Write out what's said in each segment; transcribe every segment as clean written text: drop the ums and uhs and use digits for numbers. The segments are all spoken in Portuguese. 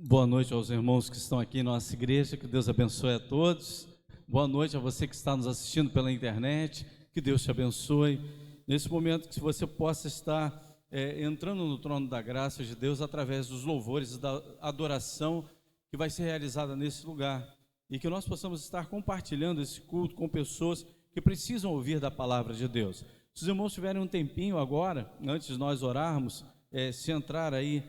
Boa noite aos irmãos que estão aqui em nossa igreja, que Deus abençoe a todos. Boa noite a você que está nos assistindo pela internet, que Deus te abençoe. Nesse momento que você possa estar entrando no trono da graça de Deus através dos louvores da adoração que vai ser realizada nesse lugar, e que nós possamos estar compartilhando esse culto com pessoas que precisam ouvir da palavra de Deus. Se os irmãos tiverem um tempinho agora, antes de nós orarmos, se entrar aí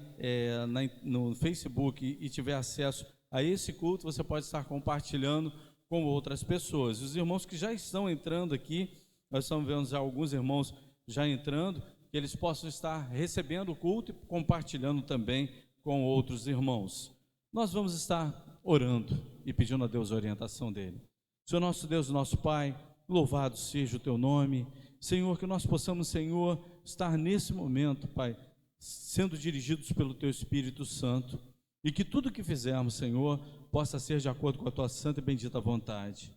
no Facebook e tiver acesso a esse culto, você pode estar compartilhando com outras pessoas. Os irmãos que já estão entrando aqui, nós estamos vendo já alguns irmãos já entrando, que eles possam estar recebendo o culto e compartilhando também com outros irmãos. Nós vamos estar orando e pedindo a Deus a orientação dele. Senhor nosso Deus, nosso Pai, louvado seja o teu nome. Senhor, que nós possamos, Senhor, estar nesse momento, Pai, sendo dirigidos pelo teu Espírito Santo, e que tudo que fizermos, Senhor, possa ser de acordo com a tua santa e bendita vontade.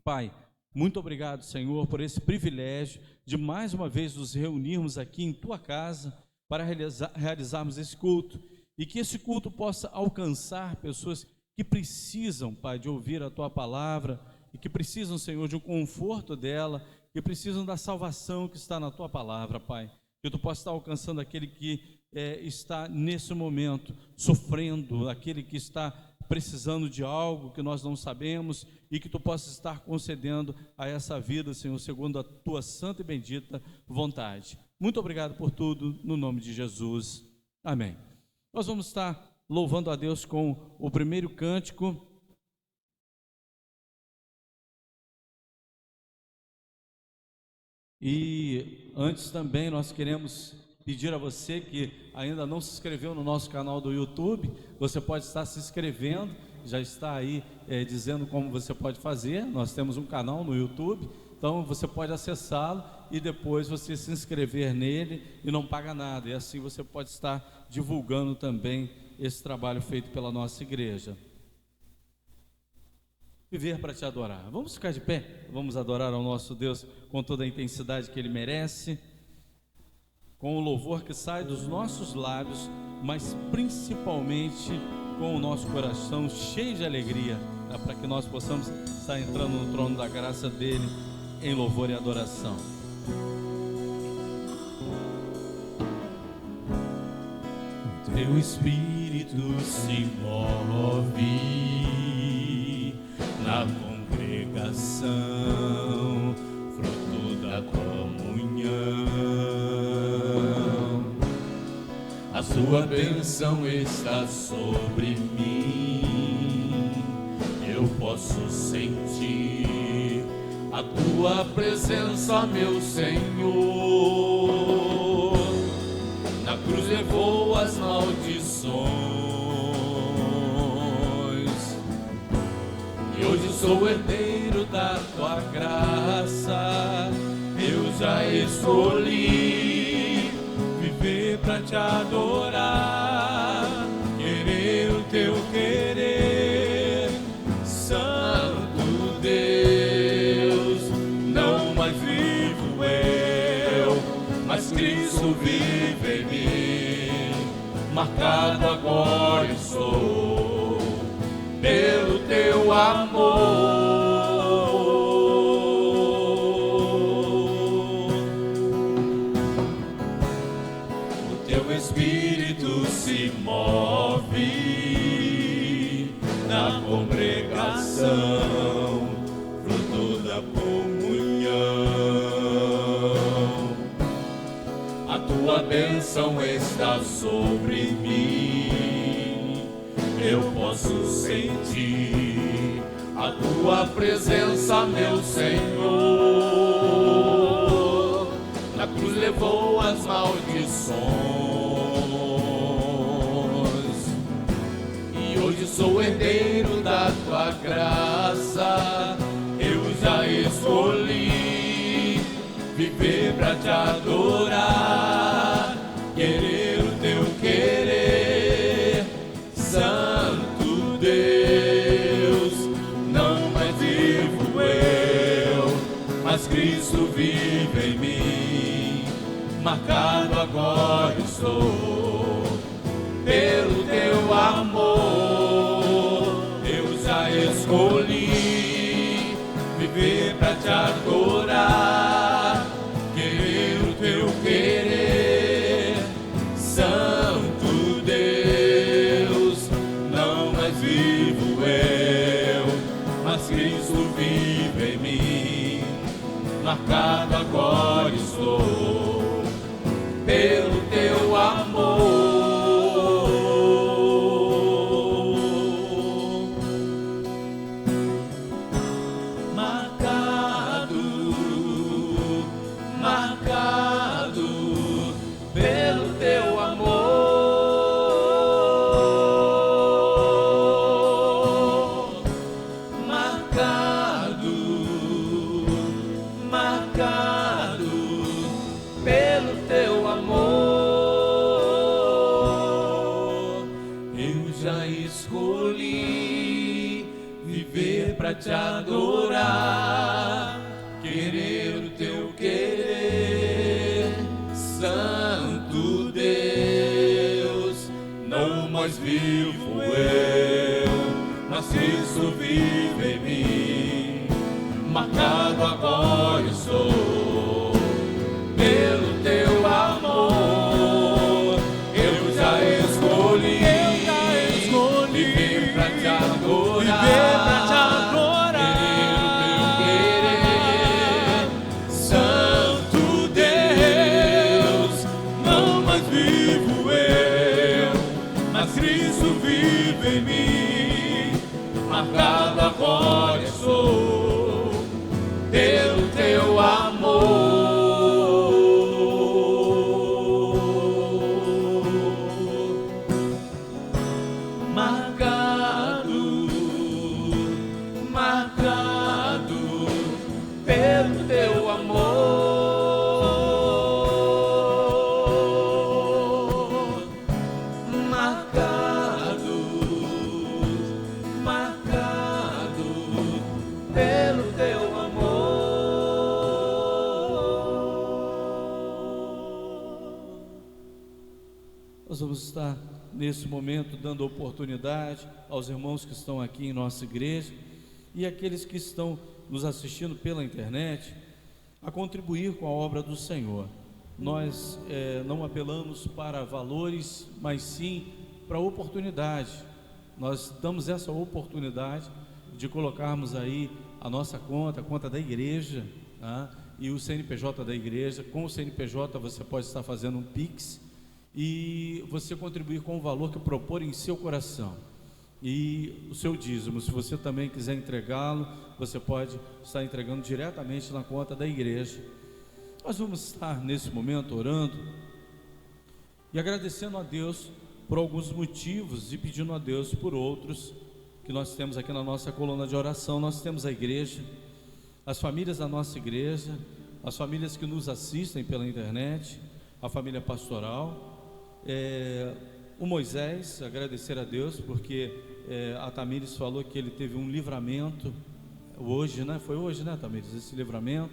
Pai, muito obrigado, Senhor, por esse privilégio de mais uma vez nos reunirmos aqui em tua casa para realizarmos esse culto, e que esse culto possa alcançar pessoas que precisam, Pai, de ouvir a tua palavra, e que precisam, Senhor, de um conforto dela, que precisam da salvação que está na tua palavra, Pai. Que tu possa estar alcançando aquele que está nesse momento sofrendo, aquele que está precisando de algo que nós não sabemos, e que tu possa estar concedendo a essa vida, Senhor, segundo a tua santa e bendita vontade. Muito obrigado por tudo, no nome de Jesus. Amém. Nós vamos estar louvando a Deus com o primeiro cântico. E antes também nós queremos pedir a você que ainda não se inscreveu no nosso canal do YouTube, você pode estar se inscrevendo, já está aí dizendo como você pode fazer. Nós temos um canal no YouTube, então você pode acessá-lo e depois você se inscrever nele e não paga nada, e assim você pode estar divulgando também esse trabalho feito pela nossa igreja. Viver para te adorar. Vamos ficar de pé, vamos adorar ao nosso Deus com toda a intensidade que Ele merece, com o louvor que sai dos nossos lábios, mas principalmente com o nosso coração cheio de alegria, para que nós possamos estar entrando no trono da graça dEle em louvor e adoração. Teu Espírito se move na congregação, fruto da comunhão. A sua bênção está sobre mim, eu posso sentir a tua presença, meu Senhor. Na cruz levou as maldições, e hoje sou herdeiro da tua graça. Eu já escolhi viver pra te adorar, querer o teu querer, Santo Deus. Não mais vivo eu, mas Cristo vive em mim. Marcado agora estou pelo teu amor. O teu Espírito se move na congregação, fruto da comunhão. A tua bênção está sobre mim, eu posso sentir a tua presença, meu Senhor. Na cruz levou as maldições, e hoje sou herdeiro da tua graça. Eu já escolhi viver pra te adorar, querer o teu querer, Santo Deus. Não mais vivo eu, mas Cristo vive em mim. Marcado agora estou pelo teu amor. marcado agora estou pelo teu amor. Marcado, marcado pelo teu amor. Marcado, marcado pelo teu amor. Eu já escolhi viver pra te adorar, querer o teu querer, Santo Deus. Não mais vivo eu, mas Cristo vive em mim. Marcado agora estou pelo teu amor. Eu já escolhi viver pra te adorar, querer o teu querer, Santo Deus. Não mais vivo eu, mas Cristo vive em mim. Marcado agora estou pelo teu amor. Marcado, marcado pelo teu amor. Marcado, marcado pelo teu amor. Nós vamos estar nesse momento dando oportunidade aos irmãos que estão aqui em nossa igreja e aqueles que estão nos assistindo pela internet a contribuir com a obra do Senhor. Nós não apelamos para valores, mas sim para oportunidade. Nós damos essa oportunidade de colocarmos aí a nossa conta, a conta da igreja, tá? E o CNPJ da igreja. Com o CNPJ você pode estar fazendo um Pix e você contribuir com o valor que propor em seu coração. E o seu dízimo, se você também quiser entregá-lo, você pode estar entregando diretamente na conta da igreja. Nós vamos estar nesse momento orando e agradecendo a Deus por alguns motivos e pedindo a Deus por outros que nós temos aqui na nossa coluna de oração. Nós temos a igreja, as famílias da nossa igreja, as famílias que nos assistem pela internet, a família pastoral, o Moisés, agradecer a Deus porque a Tamires falou que ele teve um livramento hoje, né? Foi hoje, né, Tamires, esse livramento,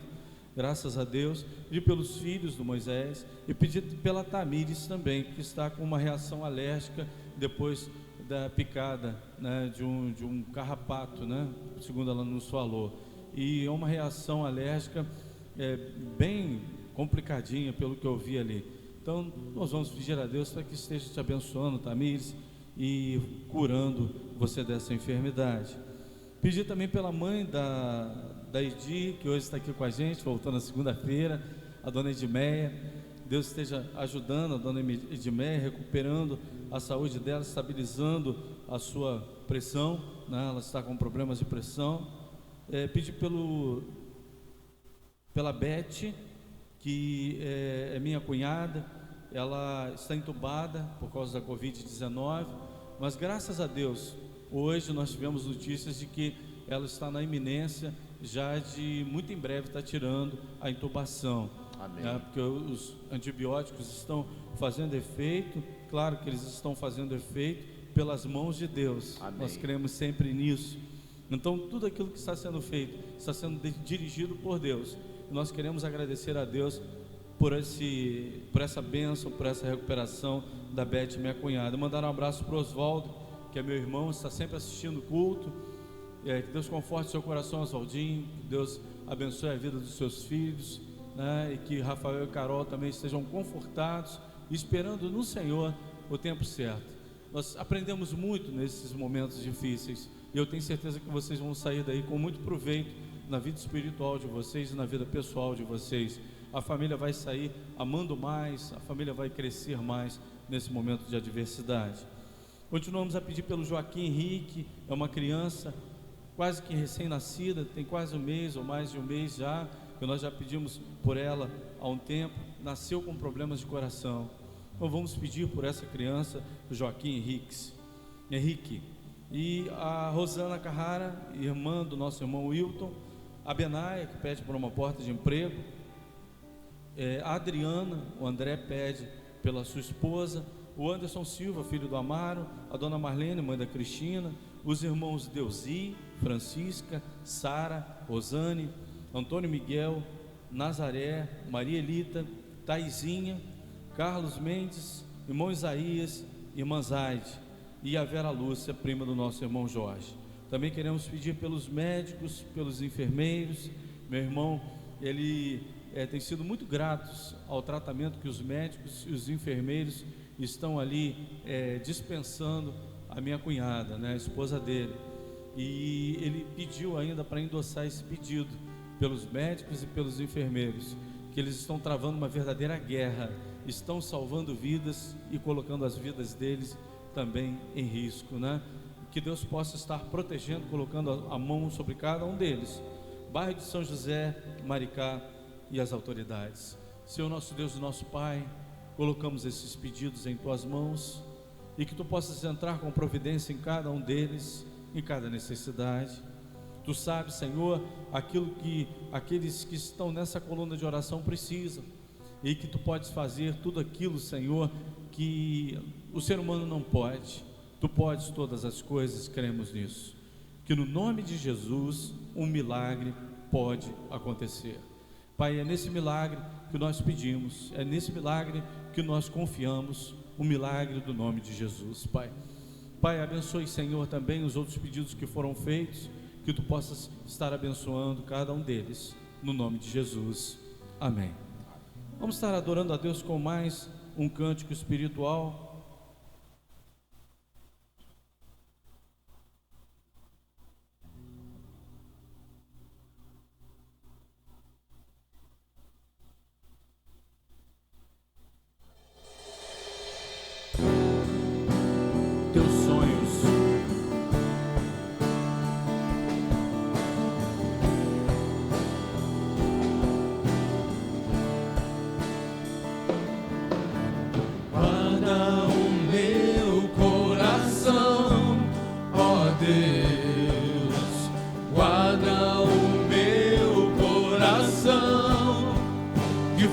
graças a Deus. Pedir pelos filhos do Moisés e pedir pela Tamires também, que está com uma reação alérgica depois da picada, né, de um carrapato, né, segundo ela nos falou, e é uma reação alérgica bem complicadinha pelo que eu vi ali. Então nós vamos pedir a Deus para que esteja te abençoando, Tamires, e curando você dessa enfermidade. Pedir também pela mãe da Edi, que hoje está aqui com a gente, voltando na segunda-feira, a dona Edmeia. Deus esteja ajudando a dona Edmeia, recuperando a saúde dela, estabilizando a sua pressão, né? Ela está com problemas de pressão. Pedir pela Beth, que é minha cunhada. Ela está entubada por causa da Covid-19, mas graças a Deus, hoje nós tivemos notícias de que ela está na iminência já de muito em breve estar tirando a intubação. Amém. Porque os antibióticos estão fazendo efeito, claro que eles estão fazendo efeito pelas mãos de Deus. Amém. Nós cremos sempre nisso. Então tudo aquilo que está sendo feito está sendo dirigido por Deus. E nós queremos agradecer a Deus por essa bênção, por essa recuperação da Beth, minha cunhada. Mandar um abraço para o Oswaldo, que é meu irmão, está sempre assistindo o culto. Que Deus conforte seu coração, Oswaldinho. Que Deus abençoe a vida dos seus filhos, né? E que Rafael e Carol também estejam confortados, esperando no Senhor o tempo certo. Nós aprendemos muito nesses momentos difíceis, e eu tenho certeza que vocês vão sair daí com muito proveito na vida espiritual de vocês e na vida pessoal de vocês. A família vai sair amando mais, a família vai crescer mais nesse momento de adversidade. Continuamos a pedir pelo Joaquim Henrique, é uma criança quase que recém-nascida, tem quase um mês ou mais de um mês já, que nós já pedimos por ela há um tempo, nasceu com problemas de coração. Então vamos pedir por essa criança, o Joaquim Henrique. E a Rosana Carrara, irmã do nosso irmão Wilton, a Benaia, que pede por uma porta de emprego, a Adriana, o André pede pela sua esposa, o Anderson Silva, filho do Amaro, a dona Marlene, mãe da Cristina, os irmãos Deusi, Francisca, Sara, Rosane, Antônio Miguel, Nazaré, Maria Elita, Taizinha, Carlos Mendes, irmão Isaías, irmã Zaide e a Vera Lúcia, prima do nosso irmão Jorge. Também queremos pedir pelos médicos, pelos enfermeiros. Meu irmão, ele tem sido muito gratos ao tratamento que os médicos e os enfermeiros estão ali dispensando a minha cunhada, né, a esposa dele. E ele pediu ainda para endossar esse pedido pelos médicos e pelos enfermeiros, que eles estão travando uma verdadeira guerra, estão salvando vidas e colocando as vidas deles também em risco, né? Que Deus possa estar protegendo, colocando a mão sobre cada um deles. Bairro de São José, Maricá e as autoridades. Senhor nosso Deus e nosso Pai, colocamos esses pedidos em Tuas mãos e que Tu possas entrar com providência em cada um deles, em cada necessidade. Tu sabes, Senhor, aquilo que aqueles que estão nessa coluna de oração precisam, e que Tu podes fazer tudo aquilo, Senhor, que o ser humano não pode. Tu podes todas as coisas, cremos nisso. Que no nome de Jesus um milagre pode acontecer. Pai, é nesse milagre que nós pedimos, é nesse milagre que nós confiamos, o milagre do nome de Jesus, Pai. Pai, abençoe, Senhor, também os outros pedidos que foram feitos, que Tu possas estar abençoando cada um deles, no nome de Jesus, amém. Vamos estar adorando a Deus com mais um cântico espiritual.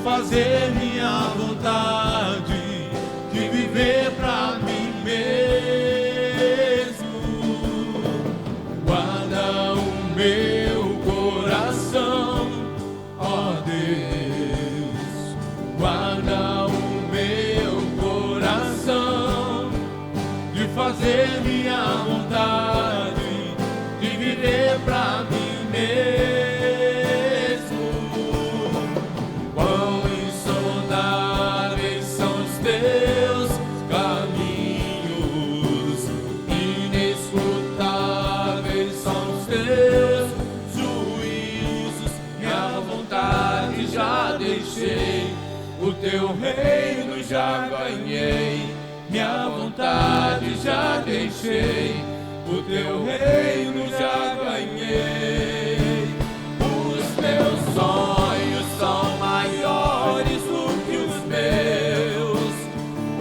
Fazer minha vontade, de viver pra mim mesmo. Guarda o meu coração, ó Deus. Guarda o meu coração, de fazer minha vontade, de viver pra mim mesmo. O Teu reino já ganhei, minha vontade já deixei. O Teu reino já ganhei. Os Teus sonhos são maiores do que os meus,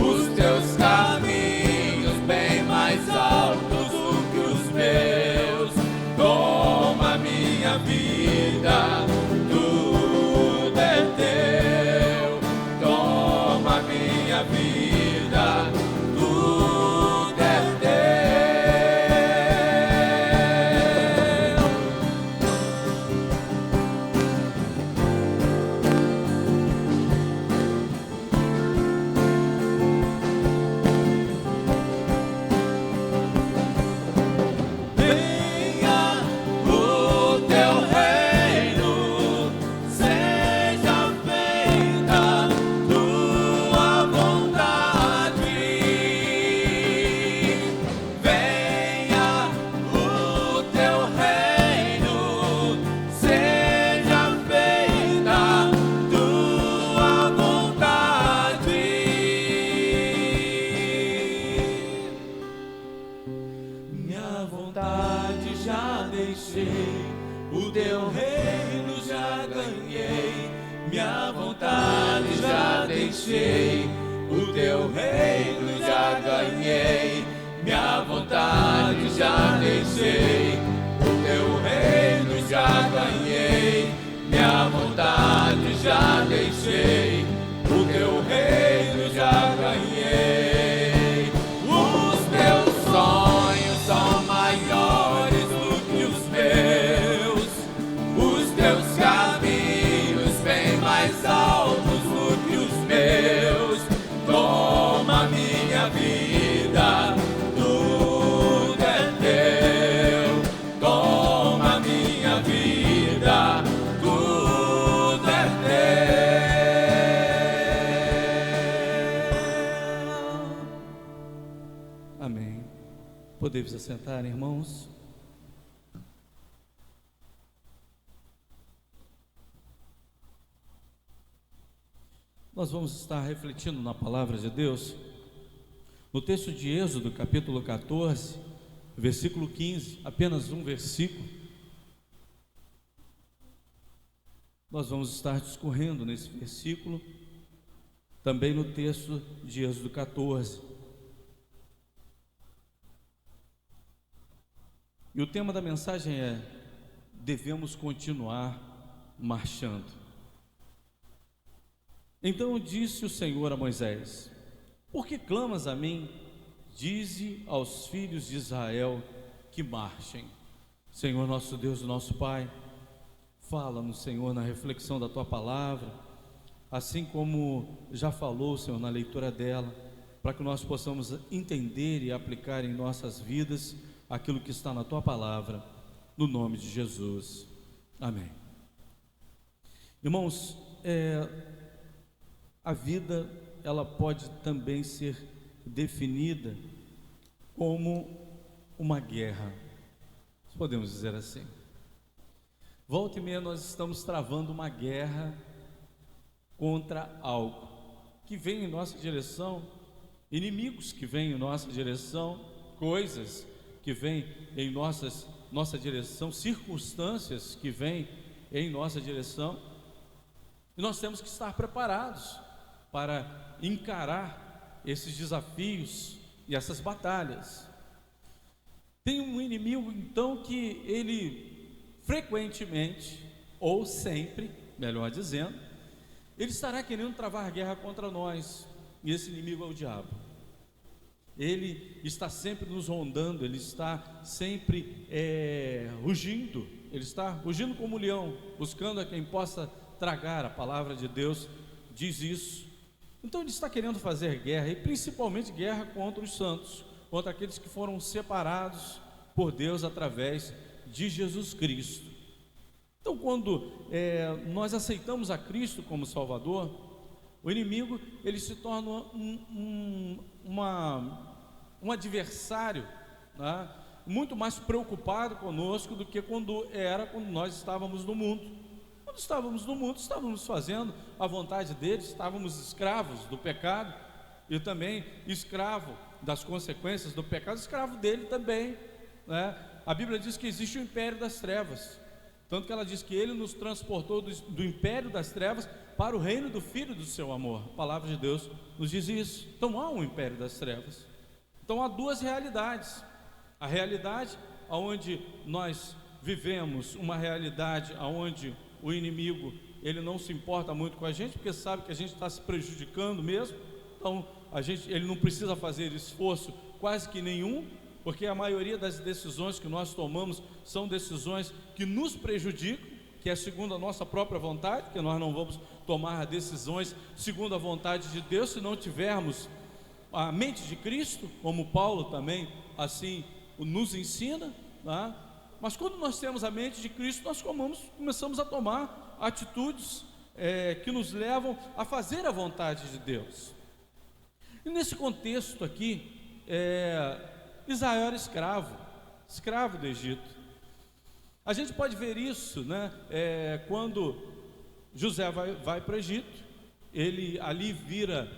os Teus caminhos bem mais altos do que os meus. Toma minha vida, tudo é Teu. Toma minha vida, tudo é Teu. deixei, o teu reino já ganhei, minha vontade já deixei, o teu reino já ganhei, minha vontade já deixei, o teu reino já ganhei. Os teus sonhos são maiores do que os meus, os teus caminhos bem mais altos do que os meus. Toma minha vida, tudo é teu. Toma minha vida, tudo é teu. Amém. Podemos assentar, irmãos? Nós vamos estar refletindo na palavra de Deus, no texto de Êxodo, capítulo 14, versículo 15, apenas um versículo. Nós vamos estar discorrendo nesse versículo, também no texto de Êxodo 14. E o tema da mensagem é: devemos continuar marchando. Então disse o Senhor a Moisés: por que clamas a mim? Dize aos filhos de Israel que marchem. Senhor nosso Deus, nosso Pai, fala-nos, Senhor, na reflexão da Tua palavra, assim como já falou, Senhor, na leitura dela, para que nós possamos entender e aplicar em nossas vidas aquilo que está na Tua palavra, no nome de Jesus. Amém. Irmãos, a vida, ela pode também ser definida como uma guerra, podemos dizer assim. Volta e meia nós estamos travando uma guerra contra algo que vem em nossa direção, inimigos que vêm em nossa direção, coisas que vêm em nossa direção, circunstâncias que vêm em nossa direção, e nós temos que estar preparados para encarar esses desafios e essas batalhas. Tem um inimigo então que ele frequentemente, ou sempre, melhor dizendo, ele estará querendo travar guerra contra nós, e esse inimigo é o diabo. Ele está sempre nos rondando, ele está sempre rugindo, ele está rugindo como um leão, buscando a quem possa tragar. A palavra de Deus diz isso. Então ele está querendo fazer guerra, e principalmente guerra contra os santos, contra aqueles que foram separados por Deus através de Jesus Cristo. Então quando nós aceitamos a Cristo como Salvador, o inimigo ele se torna um adversário, né, muito mais preocupado conosco do que quando nós estávamos no mundo. Quando estávamos no mundo, estávamos fazendo a vontade dele, estávamos escravos do pecado, e também escravo das consequências do pecado, escravo dele também, né? A Bíblia diz que existe o império das trevas, tanto que ela diz que ele nos transportou do império das trevas para o reino do Filho do seu amor. A palavra de Deus nos diz isso. Então há um império das trevas. Então há duas realidades: a realidade onde nós vivemos, uma realidade onde o inimigo ele não se importa muito com a gente, porque sabe que a gente está se prejudicando mesmo. Então ele não precisa fazer esforço quase que nenhum, porque a maioria das decisões que nós tomamos são decisões que nos prejudicam, que é segundo a nossa própria vontade, porque nós não vamos tomar decisões segundo a vontade de Deus se não tivermos a mente de Cristo, como Paulo também assim nos ensina, né? Mas quando nós temos a mente de Cristo, nós começamos a tomar atitudes que nos levam a fazer a vontade de Deus. E nesse contexto aqui, Israel era escravo do Egito. A gente pode ver isso, né? Quando José vai para o Egito, ele ali vira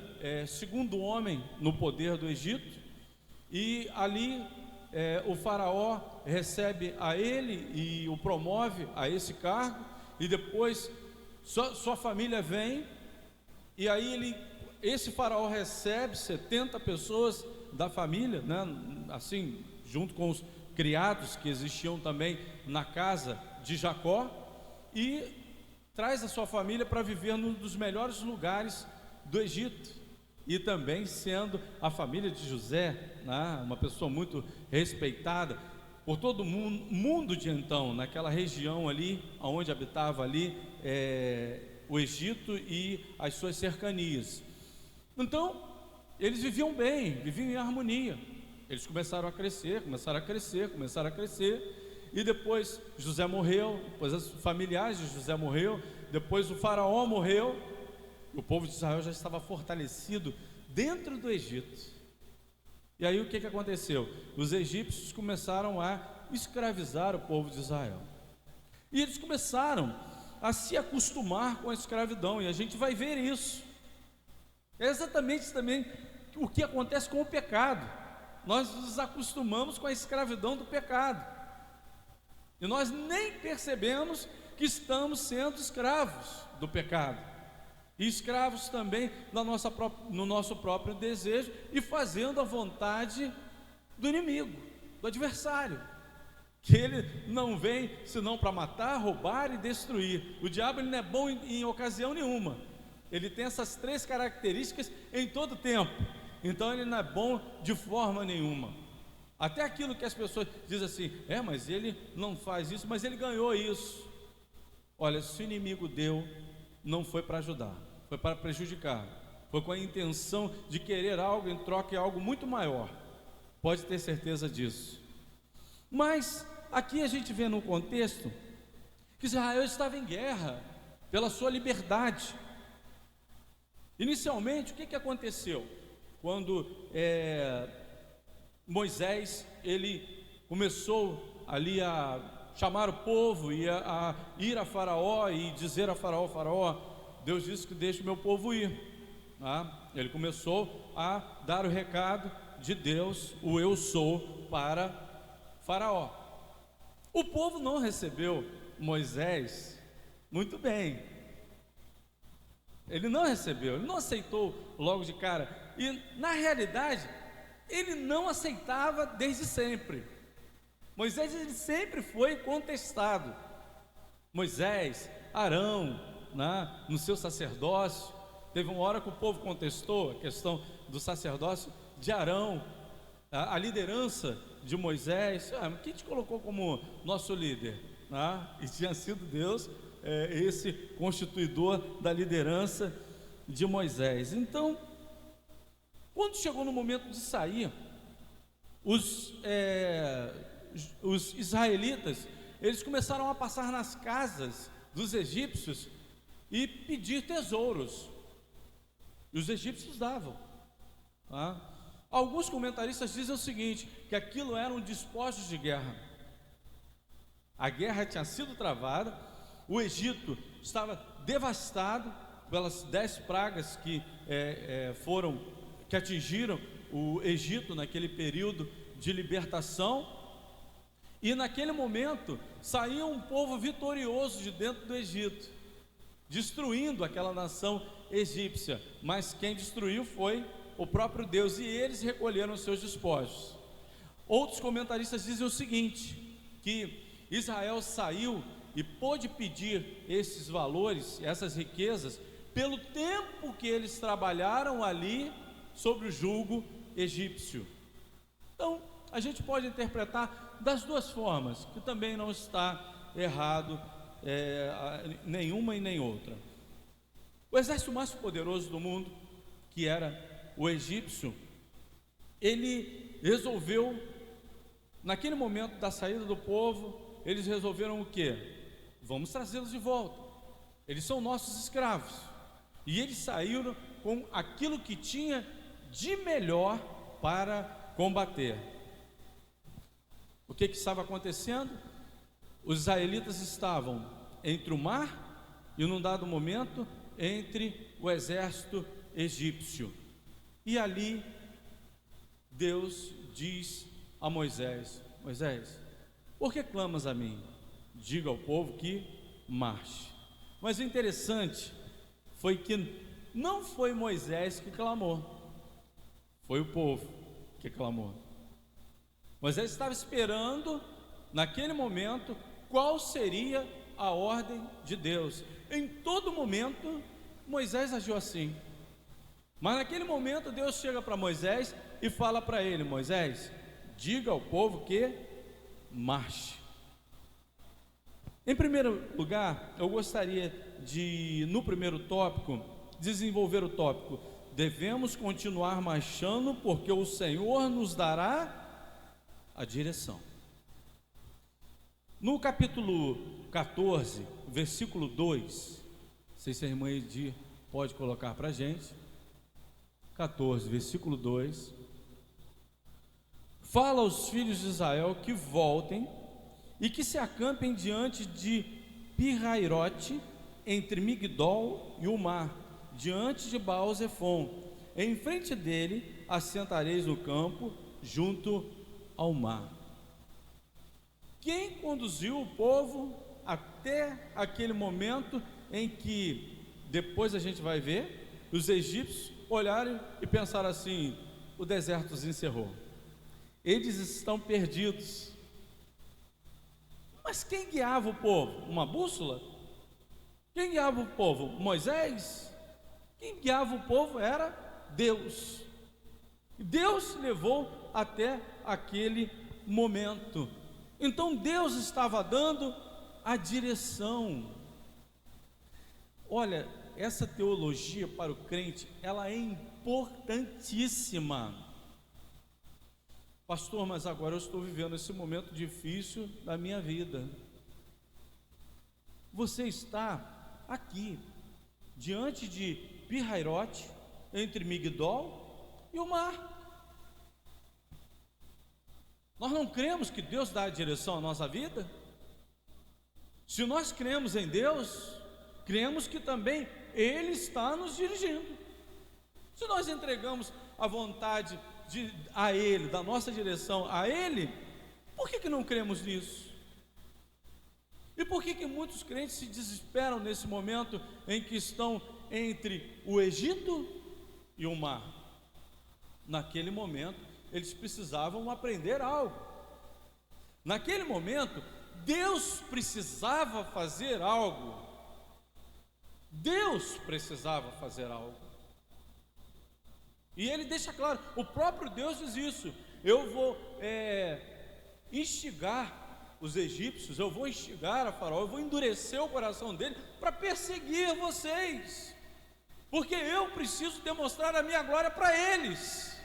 segundo homem no poder do Egito, e ali o faraó recebe a ele e o promove a esse cargo, e depois sua família vem, e aí ele esse faraó recebe 70 pessoas da família, né, assim, junto com os criados que existiam também na casa de Jacó, e traz a sua família para viver num dos melhores lugares do Egito, e também sendo a família de José, né, uma pessoa muito respeitada por todo mundo de então, naquela região ali, onde habitava ali o Egito e as suas cercanias. Então, eles viviam bem, viviam em harmonia. Eles começaram a crescer, e depois José morreu, depois os familiares de José morreu, depois o faraó morreu, o povo de Israel já estava fortalecido dentro do Egito. E aí o que aconteceu? Os egípcios começaram a escravizar o povo de Israel, e eles começaram a se acostumar com a escravidão, e a gente vai ver isso. É exatamente também o que acontece com o pecado. Nós nos acostumamos com a escravidão do pecado, e nós nem percebemos que estamos sendo escravos do pecado, e escravos também no nosso próprio desejo, e fazendo a vontade do inimigo, do adversário, que ele não vem senão para matar, roubar e destruir. O diabo, ele não é bom em ocasião nenhuma, ele tem essas três características em todo tempo, então ele não é bom de forma nenhuma. Até aquilo que as pessoas dizem assim, mas ele não faz isso, mas ele ganhou isso. Olha, se o inimigo deu, não foi para ajudar, foi para prejudicar, foi com a intenção de querer algo em troca de algo muito maior, pode ter certeza disso. Mas aqui a gente vê no contexto que Israel estava em guerra pela sua liberdade. Inicialmente, o que aconteceu? Quando Moisés, ele começou ali a chamar o povo e a ir a Faraó e dizer a Faraó, Faraó, Deus disse que deixe o meu povo ir. Ele começou a dar o recado de Deus, o eu sou, para Faraó. O povo não recebeu Moisés muito bem. Ele não recebeu, ele não aceitou logo de cara. E na realidade, ele não aceitava desde sempre. Moisés, ele sempre foi contestado. Moisés, Arão, no seu sacerdócio, teve uma hora que o povo contestou a questão do sacerdócio de Arão, a liderança de Moisés. Quem te colocou como nosso líder? E tinha sido Deus, esse constituidor da liderança de Moisés. Então, quando chegou no momento de sair, os israelitas, eles começaram a passar nas casas dos egípcios e pedir tesouros, e os egípcios davam. Alguns comentaristas dizem o seguinte, que aquilo eram despojos de guerra. A guerra tinha sido travada, o Egito estava devastado pelas 10 pragas que atingiram o Egito naquele período de libertação, e naquele momento saía um povo vitorioso de dentro do Egito, destruindo aquela nação egípcia, mas quem destruiu foi o próprio Deus, e eles recolheram os seus despojos. Outros comentaristas dizem o seguinte, que Israel saiu e pôde pedir esses valores, essas riquezas, pelo tempo que eles trabalharam ali sobre o jugo egípcio. Então, a gente pode interpretar das duas formas, que também não está errado nenhuma e nem outra. O exército mais poderoso do mundo, que era o egípcio, ele resolveu, naquele momento da saída do povo, eles resolveram o quê? Vamos trazê-los de volta, eles são nossos escravos. E eles saíram com aquilo que tinha de melhor para combater. O que estava acontecendo? Os israelitas estavam entre o mar e, num dado momento, entre o exército egípcio. E ali Deus diz a Moisés: Moisés, por que clamas a mim? Diga ao povo que marche. Mas o interessante foi que não foi Moisés que clamou, foi o povo que clamou. Moisés estava esperando, naquele momento, qual seria a ordem de Deus. Em todo momento, Moisés agiu assim. Mas naquele momento, Deus chega para Moisés e fala para ele: Moisés, diga ao povo que marche. Em primeiro lugar, eu gostaria de, no primeiro tópico, desenvolver o tópico: devemos continuar marchando, porque o Senhor nos dará a direção. No capítulo 14, versículo 2, não sei se a irmã Edir pode colocar para a gente. 14, versículo 2, fala aos filhos de Israel que voltem e que se acampem diante de Pirairote, entre Migdol e o mar, diante de Baal-Zefon. Em frente dele assentareis no campo, junto ao mar. Quem conduziu o povo até aquele momento em que, depois a gente vai ver, os egípcios olharam e pensaram assim: o deserto os encerrou, eles estão perdidos. Mas quem guiava o povo? Uma bússola? Quem guiava o povo? Moisés? Quem guiava o povo era Deus. Deus levou até aquele momento. Então Deus estava dando a direção. Olha, essa teologia para o crente, ela é importantíssima. Pastor, mas agora eu estou vivendo esse momento difícil da minha vida. Você está aqui, diante de Pirairote, entre Migdol e o mar. Nós não cremos que Deus dá a direção à nossa vida? Se nós cremos em Deus, cremos que também Ele está nos dirigindo. Se nós entregamos a vontade a Ele, da nossa direção a Ele, por que não cremos nisso? E por que muitos crentes se desesperam nesse momento em que estão entre o Egito e o mar? Naquele momento, eles precisavam aprender algo. Naquele momento, Deus precisava fazer algo. Deus precisava fazer algo. E ele deixa claro, o próprio Deus diz isso: eu vou instigar os egípcios, eu vou instigar a Faraó, eu vou endurecer o coração dele para perseguir vocês, porque eu preciso demonstrar a minha glória para eles.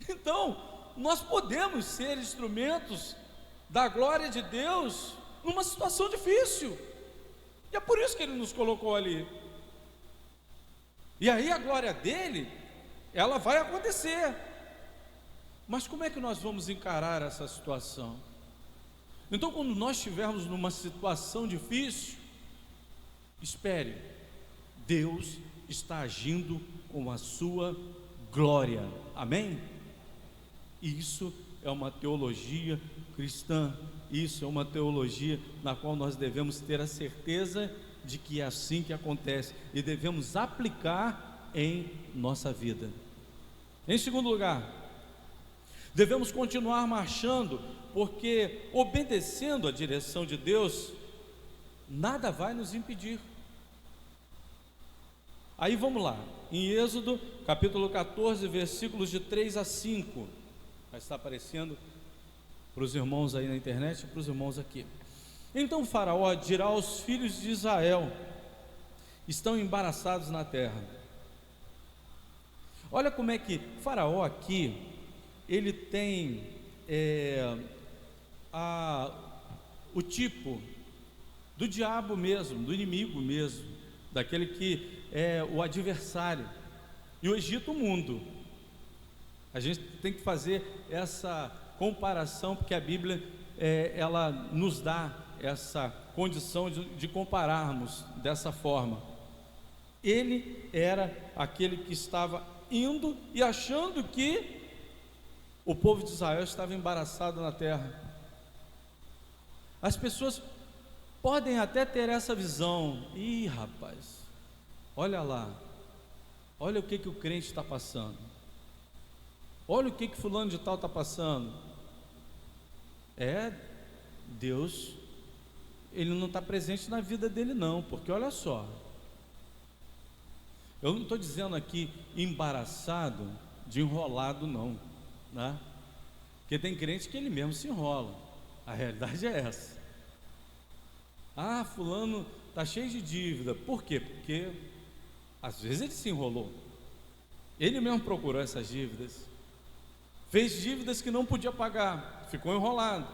Então, nós podemos ser instrumentos da glória de Deus numa situação difícil, e é por isso que Ele nos colocou ali. E aí a glória dele, ela vai acontecer. Mas como é que nós vamos encarar essa situação? Então, quando nós estivermos numa situação difícil, espere, Deus está agindo com a sua glória. Amém? Isso é uma teologia cristã. Isso é uma teologia na qual nós devemos ter a certeza de que é assim que acontece e devemos aplicar em nossa vida. Em segundo lugar, devemos continuar marchando, porque obedecendo a direção de Deus, nada vai nos impedir. Aí vamos lá, em Êxodo capítulo 14, versículos de 3 a 5, vai estar aparecendo para os irmãos aí na internet e para os irmãos aqui. Então Faraó dirá aos filhos de Israel: estão embaraçados na terra. Olha como é que Faraó aqui, ele tem o tipo do diabo mesmo, do inimigo mesmo, daquele que é o adversário, e o Egito o mundo. A gente tem que fazer essa comparação, porque a Bíblia ela nos dá essa condição de compararmos dessa forma. Ele era aquele que estava indo e achando que o povo de Israel estava embaraçado na terra. As pessoas podem até ter essa visão: ih, rapaz, olha lá, olha o que o crente está passando, olha o que fulano de tal está passando. Deus, Ele não está presente na vida dele não, porque olha só, eu não estou dizendo aqui embaraçado de enrolado não, né? Porque tem crente que ele mesmo se enrola, a realidade é essa. Fulano está cheio de dívida, por quê? Porque às vezes ele se enrolou, ele mesmo procurou essas dívidas, fez dívidas que não podia pagar, ficou enrolado.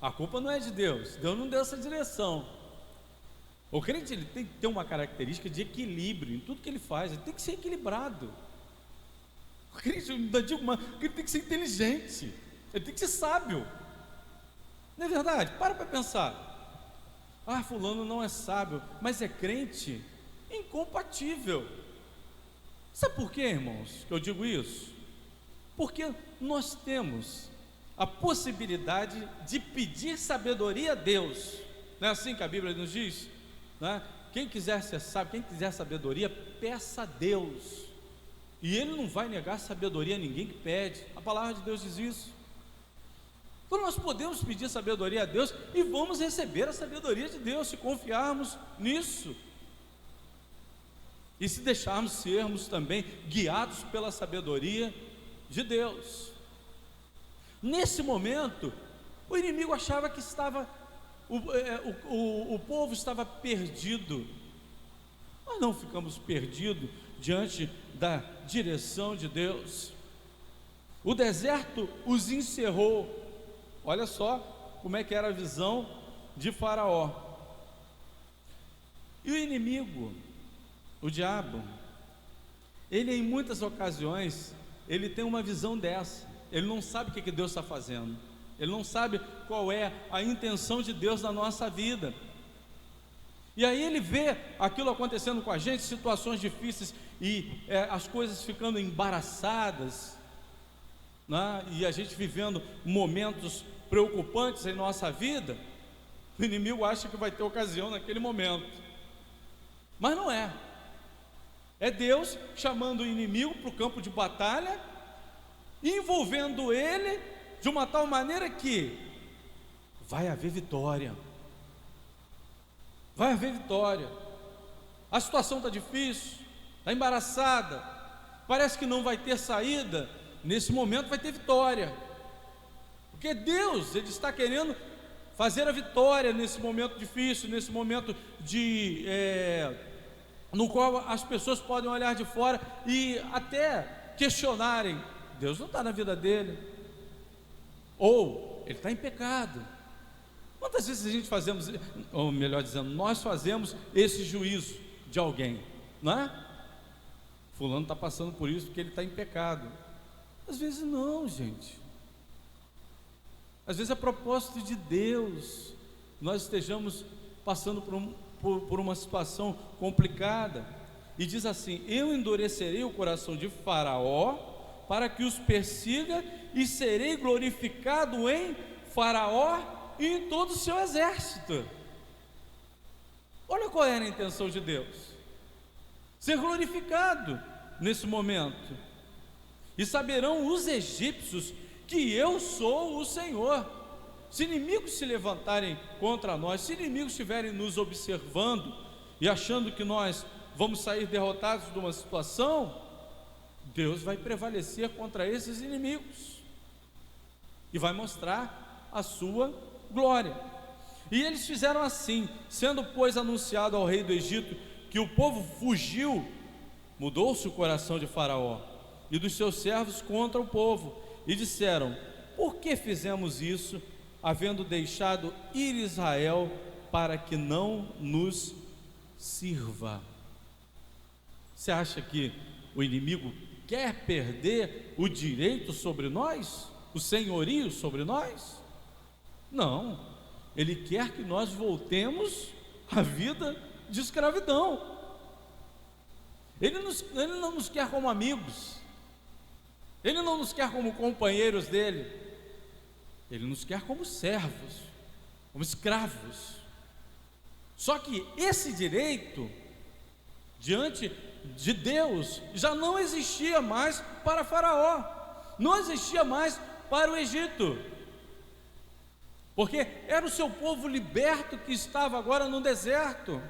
A culpa não é de Deus, Deus não deu essa direção. O crente, ele tem que ter uma característica de equilíbrio em tudo que ele faz, ele tem que ser equilibrado. O crente, ele tem que ser inteligente, ele tem que ser sábio, não é verdade? Para pensar. Fulano não é sábio, mas é crente, incompatível. Sabe por quê, irmãos, que eu digo isso? Porque nós temos a possibilidade de pedir sabedoria a Deus. Não é assim que a Bíblia nos diz, né? Quem quiser ser sábio, quem quiser sabedoria, peça a Deus, e Ele não vai negar sabedoria a ninguém que pede. A palavra de Deus diz isso. Então nós podemos pedir sabedoria a Deus e vamos receber a sabedoria de Deus, se confiarmos nisso e se deixarmos sermos também guiados pela sabedoria de Deus. Nesse momento, o inimigo achava que o povo estava perdido. Nós não ficamos perdidos diante da direção de Deus. O deserto os encerrou. Olha só como é que era a visão de Faraó. E o inimigo, o diabo, ele em muitas ocasiões, ele tem uma visão dessa. Ele não sabe o que Deus está fazendo, ele não sabe qual é a intenção de Deus na nossa vida. E aí ele vê aquilo acontecendo com a gente, situações difíceis e as coisas ficando embaraçadas, né? E a gente vivendo momentos preocupantes em nossa vida. O inimigo acha que vai ter ocasião naquele momento, mas não é. É Deus chamando o inimigo para o campo de batalha, envolvendo ele de uma tal maneira que vai haver vitória. Vai haver vitória. A situação está difícil, está embaraçada, parece que não vai ter saída. Nesse momento vai ter vitória, porque Deus, Ele está querendo fazer a vitória nesse momento difícil, nesse momento no qual as pessoas podem olhar de fora e até questionarem: Deus não está na vida dele, ou ele está em pecado. Quantas vezes a gente fazemos, ou melhor dizendo, nós fazemos esse juízo de alguém, não é? Fulano está passando por isso porque ele está em pecado. Às vezes não, gente. Às vezes a propósito de Deus, nós estejamos passando por uma situação complicada, e diz assim: eu endurecerei o coração de Faraó para que os persiga, e serei glorificado em Faraó e em todo o seu exército. Olha qual era a intenção de Deus: ser glorificado nesse momento. E saberão os egípcios que eu sou o Senhor. Se inimigos se levantarem contra nós, se inimigos estiverem nos observando e achando que nós vamos sair derrotados de uma situação, Deus vai prevalecer contra esses inimigos e vai mostrar a sua glória. E eles fizeram assim. Sendo, pois, anunciado ao rei do Egito que o povo fugiu, mudou-se o coração de Faraó e dos seus servos contra o povo, e disseram: por que fizemos isso, havendo deixado ir Israel para que não nos sirva? Você acha que o inimigo quer perder o direito sobre nós, o senhorio sobre nós? Não, ele quer que nós voltemos à vida de escravidão. Ele não nos quer como amigos, Ele não nos quer como companheiros dele, Ele nos quer como servos, como escravos. Só que esse direito diante de Deus, já não existia mais para Faraó, não existia mais para o Egito, porque era o seu povo liberto que estava agora no deserto.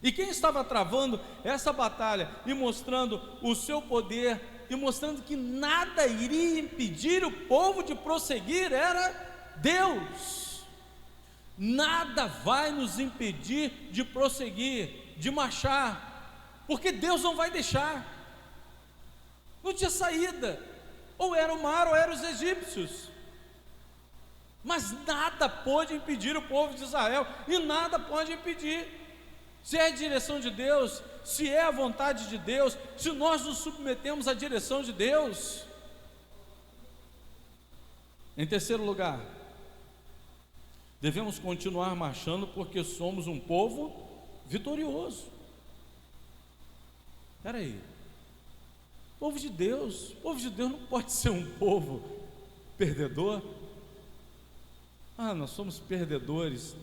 E quem estava travando essa batalha e mostrando o seu poder e mostrando que nada iria impedir o povo de prosseguir era Deus. Nada vai nos impedir de prosseguir, de marchar, porque Deus não vai deixar. Não tinha saída, ou era o mar ou eram os egípcios, mas nada pôde impedir o povo de Israel, e nada pode impedir. Se é a direção de Deus, se é a vontade de Deus, se nós nos submetemos à direção de Deus. Em terceiro lugar, devemos continuar marchando porque somos um povo vitorioso. Espera aí, povo de Deus não pode ser um povo perdedor. Nós somos perdedores.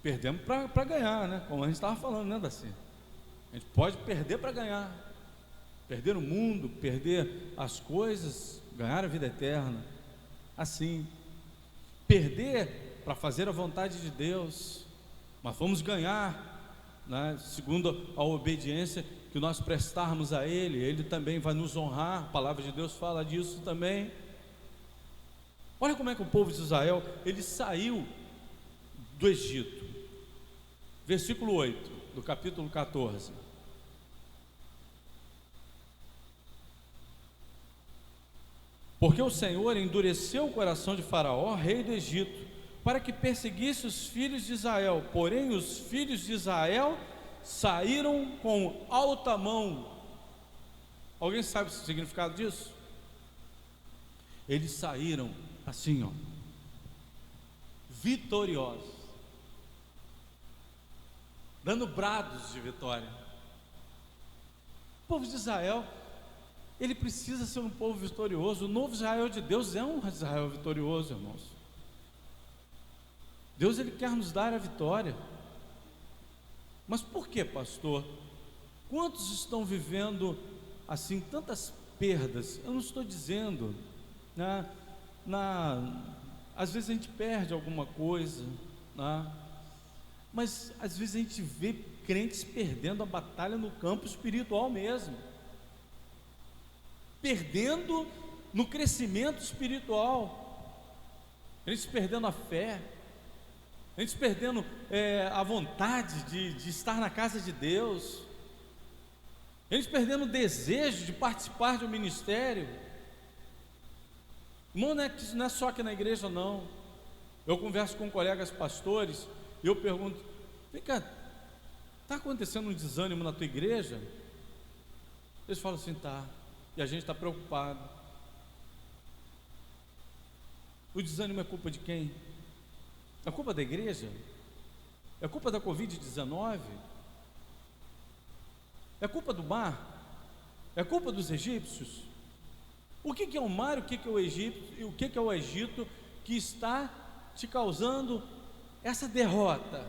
Perdemos para ganhar, né? Como a gente estava falando, né, Daci? A gente pode perder para ganhar, perder o mundo, perder as coisas, ganhar a vida eterna. Assim, perder para fazer a vontade de Deus, mas vamos ganhar, né? Segundo a obediência que nós prestarmos a Ele, Ele também vai nos honrar. A palavra de Deus fala disso também. Olha como é que o povo de Israel, ele saiu do Egito. Versículo 8 do capítulo 14. Porque o Senhor endureceu o coração de Faraó, rei do Egito, para que perseguisse os filhos de Israel. Porém os filhos de Israel saíram com alta mão. Alguém sabe o significado disso? Eles saíram assim, vitoriosos, dando brados de vitória. O povo de Israel, ele precisa ser um povo vitorioso. O novo Israel de Deus é um Israel vitorioso, irmãos. Deus, ele quer nos dar a vitória. Mas por que, pastor? Quantos estão vivendo assim tantas perdas? Eu não estou dizendo, né, às vezes a gente perde alguma coisa, né? Mas às vezes a gente vê crentes perdendo a batalha no campo espiritual mesmo, perdendo no crescimento espiritual, eles perdendo a fé, eles perdendo a vontade de estar na casa de Deus, eles perdendo o desejo de participar de um ministério. Irmão, não é só aqui na igreja não. Eu converso com colegas pastores e eu pergunto: vem cá, está acontecendo um desânimo na tua igreja? Eles falam assim: tá, e a gente está preocupado. O desânimo é culpa de quem? É culpa da igreja? É culpa da Covid-19? É culpa do mar? É culpa dos egípcios? O que é o mar, o que é o Egito, e o que é o Egito que está te causando essa derrota?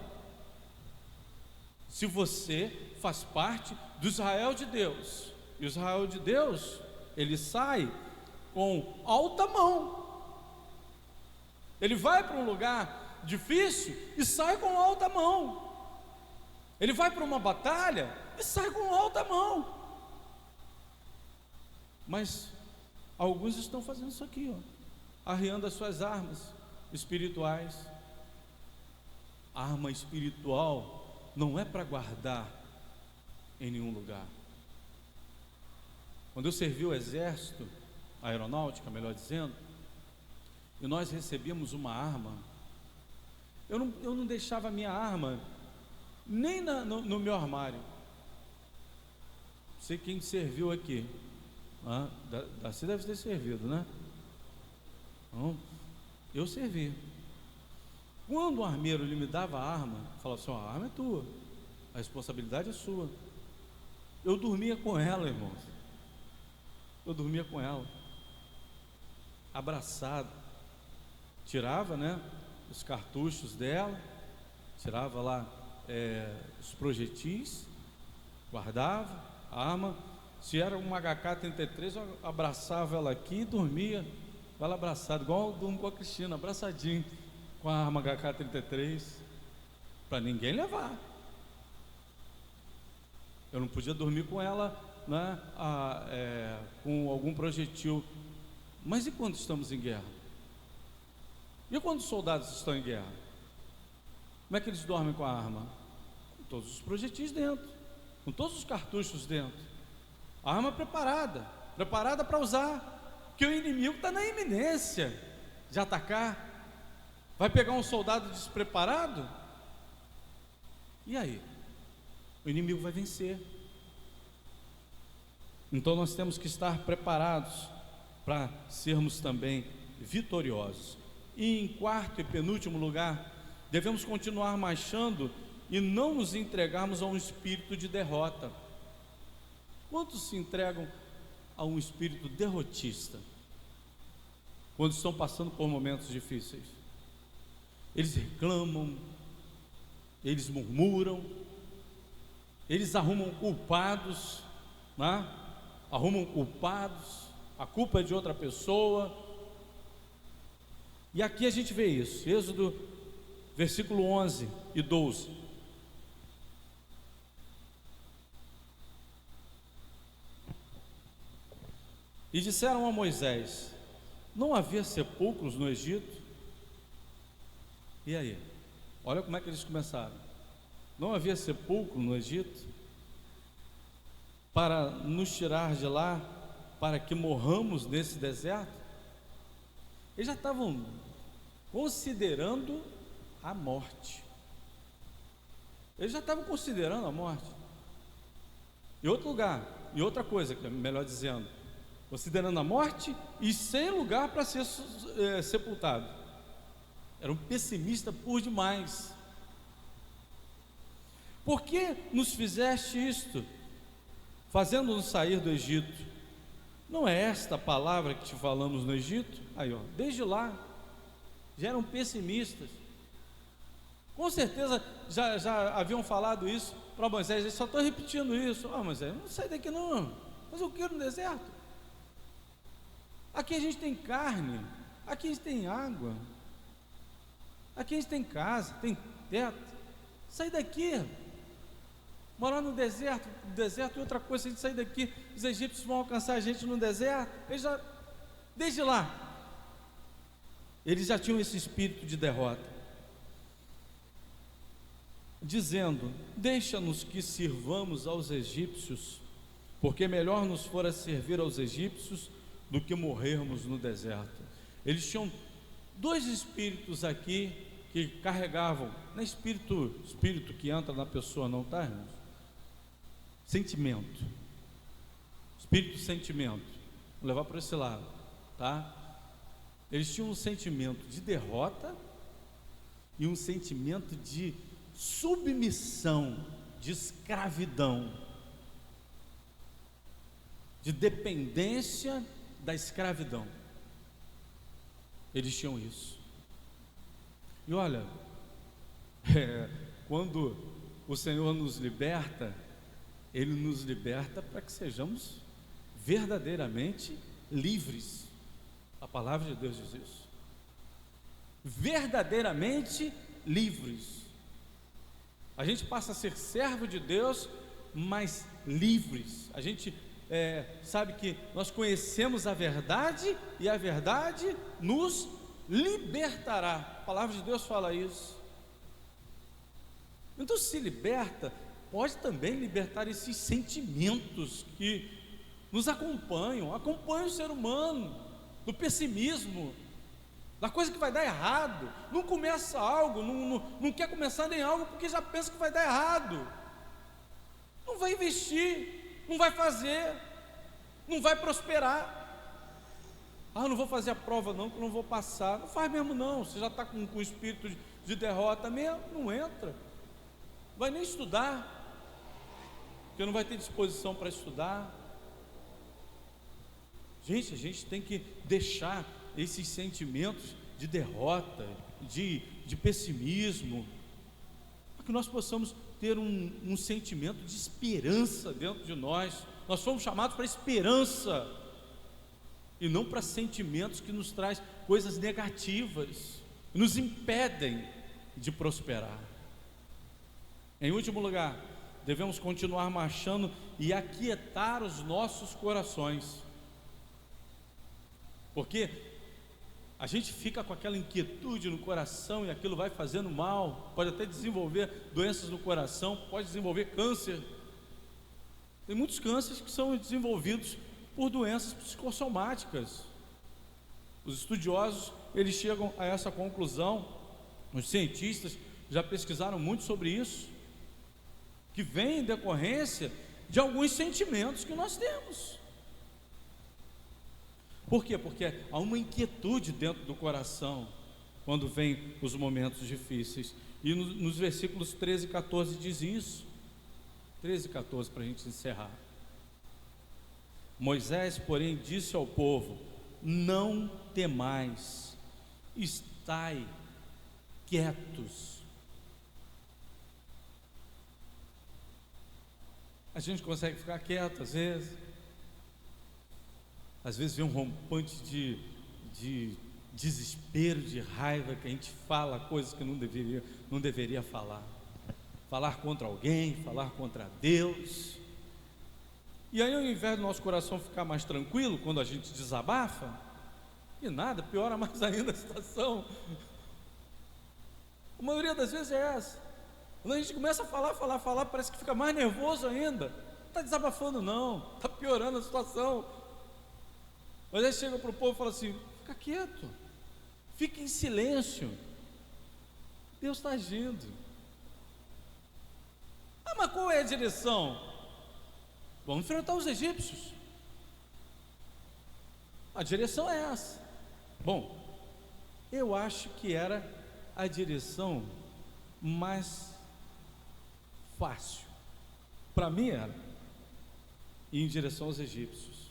Se você faz parte do Israel de Deus, e o Israel de Deus, ele sai com alta mão, ele vai para um lugar difícil e sai com alta mão, ele vai para uma batalha e sai com alta mão. Mas alguns estão fazendo isso aqui, arriando as suas armas espirituais. A arma espiritual não é para guardar em nenhum lugar. Quando eu servi o exército, a aeronáutica, melhor dizendo, e nós recebíamos uma arma, eu não deixava a minha arma nem no meu armário. Não sei quem serviu aqui. Você deve ter servido, né? Então, eu servi. Quando o armeiro ele me dava a arma, falava assim: a arma é tua, a responsabilidade é sua. Eu dormia com ela, irmãos. Eu dormia com ela, abraçado. Tirava, né, os cartuchos dela, tirava lá os projetis Guardava a arma. Se era uma HK-33, eu abraçava ela aqui e dormia ela abraçada, igual eu durmo com a Cristina, abraçadinho com a arma HK-33, para ninguém levar. Eu não podia dormir com ela, né, com algum projetil. Mas e quando estamos em guerra? E quando os soldados estão em guerra? Como é que eles dormem com a arma? Com todos os projetis dentro, com todos os cartuchos dentro. A arma preparada para usar, porque o inimigo está na iminência de atacar. Vai pegar um soldado despreparado? E aí? O inimigo vai vencer. Então nós temos que estar preparados para sermos também vitoriosos. E em quarto e penúltimo lugar, devemos continuar marchando e não nos entregarmos a um espírito de derrota. Quantos se entregam a um espírito derrotista quando estão passando por momentos difíceis? Eles reclamam, eles murmuram, eles arrumam culpados, né? A culpa é de outra pessoa. E aqui a gente vê isso, Êxodo, versículo 11 e 12. E disseram a Moisés: não havia sepulcros no Egito? E aí? Olha como é que eles começaram. Não havia sepulcro no Egito para nos tirar de lá, para que morramos nesse deserto? Eles já estavam considerando a morte. Eles já estavam considerando a morte. Em outro lugar, e outra coisa, que é melhor dizendo, considerando a morte e sem lugar para ser sepultado. Eram pessimistas por demais. Por que nos fizeste isto, fazendo-nos sair do Egito? Não é esta a palavra que te falamos no Egito? Aí, ó, desde lá já eram pessimistas. Com certeza já haviam falado isso para Moisés. Eles só estão repetindo isso. Moisés, não sai daqui não. Mas eu quero no deserto. Aqui a gente tem carne, aqui a gente tem água, aqui a gente tem casa, tem teto. Sai daqui. Morar no deserto e outra coisa, se a gente sair daqui, os egípcios vão alcançar a gente no deserto. Desde lá, eles já tinham esse espírito de derrota, dizendo: deixa-nos que sirvamos aos egípcios, porque melhor nos fora servir aos egípcios do que morrermos no deserto. Eles tinham dois espíritos aqui que carregavam, não é espírito que entra na pessoa, não, tá, irmãos? Sentimento, espírito sentimento, vou levar para esse lado, tá? Eles tinham um sentimento de derrota e um sentimento de submissão, de escravidão, de dependência da escravidão. Eles tinham isso. E olha, quando o Senhor nos liberta, Ele nos liberta para que sejamos verdadeiramente livres. A palavra de Deus diz isso. Verdadeiramente livres. A gente passa a ser servo de Deus, mas livres. A gente sabe que nós conhecemos a verdade e a verdade nos libertará. A palavra de Deus fala isso. Então, se liberta, pode também libertar esses sentimentos que nos acompanham o ser humano, do pessimismo, da coisa que vai dar errado. Não começa algo, não quer começar nem algo porque já pensa que vai dar errado. Não vai investir, não vai fazer, não vai prosperar. Não vou fazer a prova não, que eu não vou passar. Não faz mesmo não, você já está com o espírito de derrota mesmo, não entra. Não vai nem estudar, porque não vai ter disposição para estudar. Gente, a gente tem que deixar esses sentimentos de derrota, de pessimismo, para que nós possamos ter um sentimento de esperança dentro de nós. Nós fomos chamados para esperança e não para sentimentos que nos trazem coisas negativas, nos impedem de prosperar. Em último lugar, devemos continuar marchando e aquietar os nossos corações, porque a gente fica com aquela inquietude no coração e aquilo vai fazendo mal, pode até desenvolver doenças no coração, pode desenvolver câncer. Tem muitos cânceres que são desenvolvidos por doenças psicossomáticas. Os estudiosos, eles chegam a essa conclusão, os cientistas já pesquisaram muito sobre isso, que vem em decorrência de alguns sentimentos que nós temos. Por quê? Porque há uma inquietude dentro do coração quando vem os momentos difíceis. E nos versículos 13 e 14 diz isso. 13 e 14 para a gente encerrar. Moisés, porém, disse ao povo: não temais, estai quietos. A gente consegue ficar quieto às vezes. Às vezes vem um rompante de desespero, de raiva, que a gente fala coisas que não deveria falar. Falar contra alguém, falar contra Deus. E aí, ao invés do nosso coração ficar mais tranquilo quando a gente desabafa, e nada, piora mais ainda a situação. A maioria das vezes é essa. Quando a gente começa a falar, parece que fica mais nervoso ainda. Não está desabafando não, está piorando a situação. Mas aí chega para o povo e fala assim: fica quieto, fique em silêncio, Deus está agindo. Ah, mas qual é a direção? Vamos enfrentar os egípcios. A direção é essa. Bom, eu acho que era a direção mais fácil. Para mim era ir em direção aos egípcios.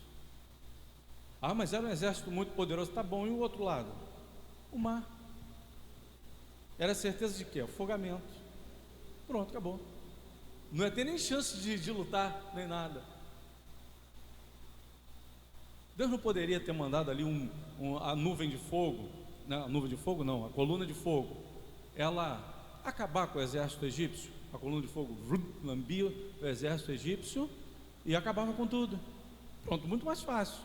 Ah, mas era um exército muito poderoso. Tá bom, e o outro lado? O mar. Era certeza de quê? Afogamento. Pronto, acabou. Não ia ter nem chance de lutar, nem nada. Deus não poderia ter mandado ali a nuvem de fogo, né? A nuvem de fogo não, a coluna de fogo, ela acabar com o exército egípcio. A coluna de fogo lambia o exército egípcio e acabava com tudo. Pronto, muito mais fácil.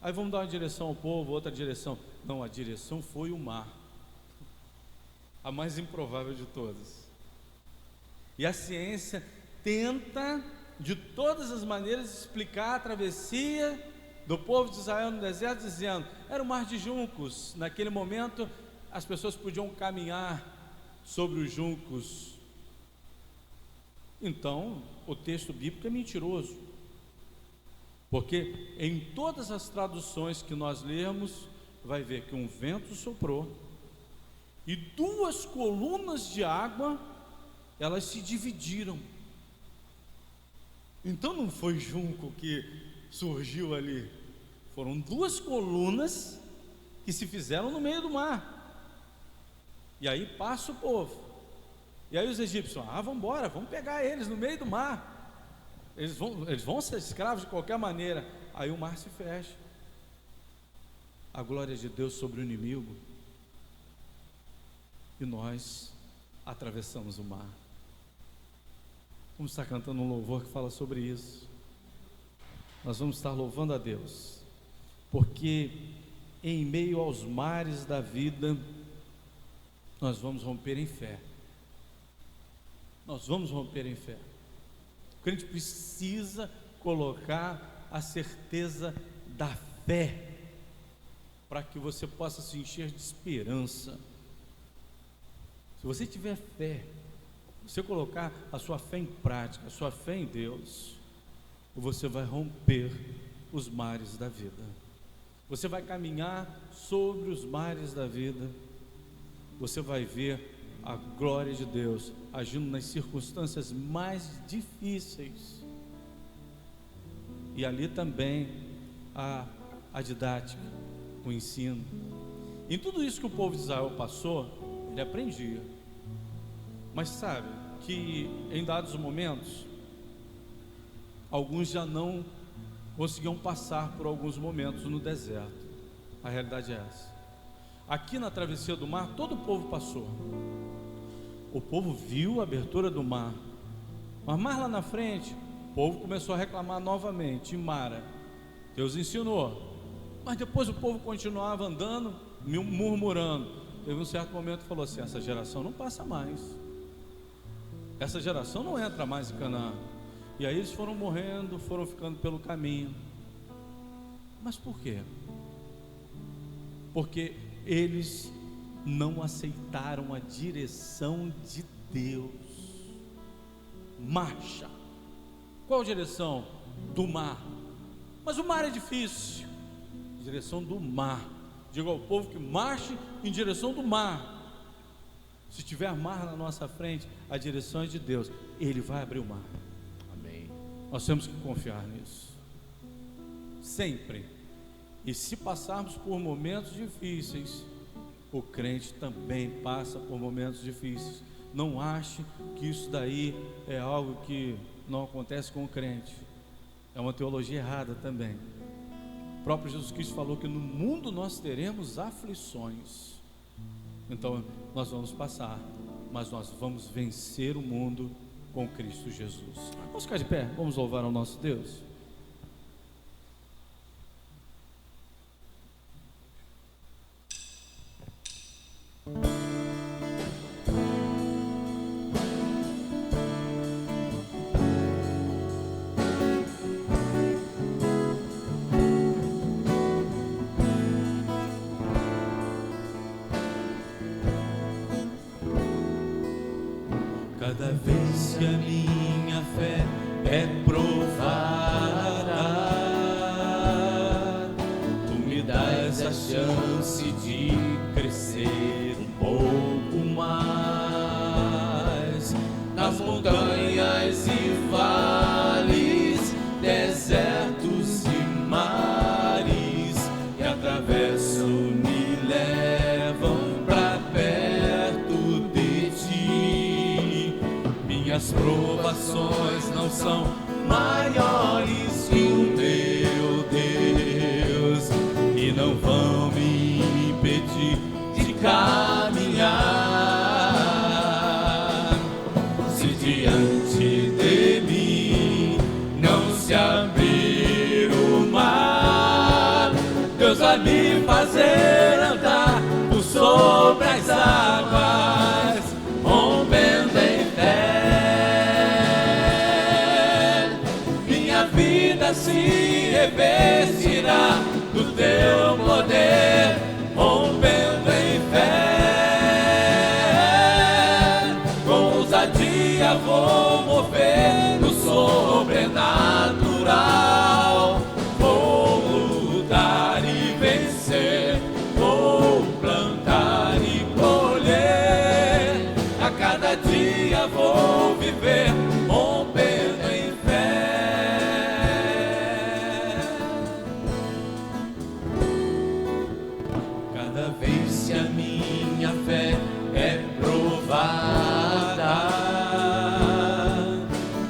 Aí vamos dar uma direção ao povo, outra direção. Não, a direção foi o mar, a mais improvável de todas. E a ciência tenta de todas as maneiras explicar a travessia do povo de Israel no deserto, dizendo: era o mar de juncos. Naquele momento as pessoas podiam caminhar sobre os juncos. Então o texto bíblico é mentiroso, porque em todas as traduções que nós lemos, vai ver que um vento soprou e duas colunas de água, elas se dividiram. Então não foi junco que surgiu ali, foram duas colunas que se fizeram no meio do mar. E aí passa o povo, e aí os egípcios: vamos embora, vamos pegar eles no meio do mar. Eles vão ser escravos de qualquer maneira. Aí o mar se fecha. A glória de Deus sobre o inimigo, e nós atravessamos o mar. Vamos estar cantando um louvor que fala sobre isso. Nós vamos estar louvando a Deus, porque em meio aos mares da vida, nós vamos romper em fé. Nós vamos romper em fé. O crente precisa colocar a certeza da fé, para que você possa se encher de esperança. Se você tiver fé, você colocar a sua fé em prática, a sua fé em Deus, você vai romper os mares da vida. Você vai caminhar sobre os mares da vida. Você vai ver a glória de Deus agindo nas circunstâncias mais difíceis. E ali também a didática, o ensino. Em tudo isso que o povo de Israel passou, ele aprendia. Mas sabe, que em dados momentos, alguns já não conseguiam passar por alguns momentos no deserto. A realidade é essa. Aqui na travessia do mar, todo o povo passou. O povo viu a abertura do mar, mas mais lá na frente, o povo começou a reclamar novamente. Em Mara, Deus ensinou, mas depois o povo continuava andando, murmurando. Teve um certo momento que falou assim: essa geração não passa mais, essa geração não entra mais em Canaã. E aí eles foram morrendo, foram ficando pelo caminho. Mas por quê? Porque eles não aceitaram a direção de Deus. Marcha. Qual a direção? Do mar. Mas o mar é difícil. Direção do mar. Diga ao povo que marche em direção do mar. Se tiver mar na nossa frente, a direção é de Deus. Ele vai abrir o mar. Amém. Nós temos que confiar nisso. Sempre. E se passarmos por momentos difíceis, o crente também passa por momentos difíceis. Não ache que isso daí é algo que não acontece com o crente. É uma teologia errada também. O próprio Jesus Cristo falou que no mundo nós teremos aflições. Então nós vamos passar, mas nós vamos vencer o mundo com Cristo Jesus. Vamos ficar de pé, vamos louvar ao nosso Deus. Cada vez que a minha fé é provada, tu me dás a chance de crescer um pouco mais. Nas montanhas e vales, desertos e mares que atravessam me levam pra perto de ti. Minhas provações não são maiores que o meu Deus, e não vão me impedir de caminhar. Se diante de mim não se abrir o mar, Deus vai me fazer andar por sobre as águas, rompendo em fé. Minha vida se revestirá do teu poder, rompendo em fé. Com ousadia vou mover no sobrenatural. Vou lutar e vencer, vou plantar e colher. A cada dia vou viver, rompendo em fé. Cada vez que a minha fé é provada,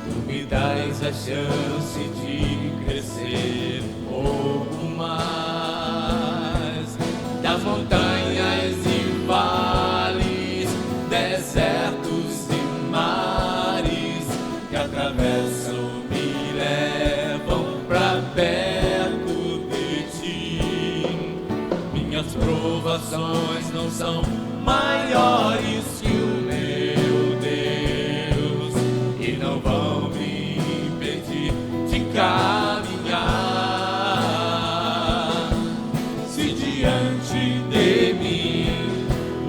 tu me dás a chance de crescer um pouco mais. Das montanhas e vales, desertos e mares que atravessam me levam pra perto de ti. Minhas provações não são maiores que o meu Deus, e não vão me impedir de caminhar. Se diante de mim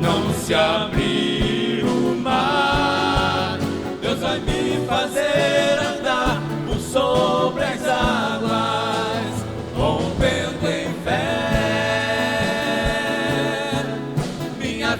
não se abrir o mar, Deus vai me fazer andar por sobre as águas, rompendo em fé. Minha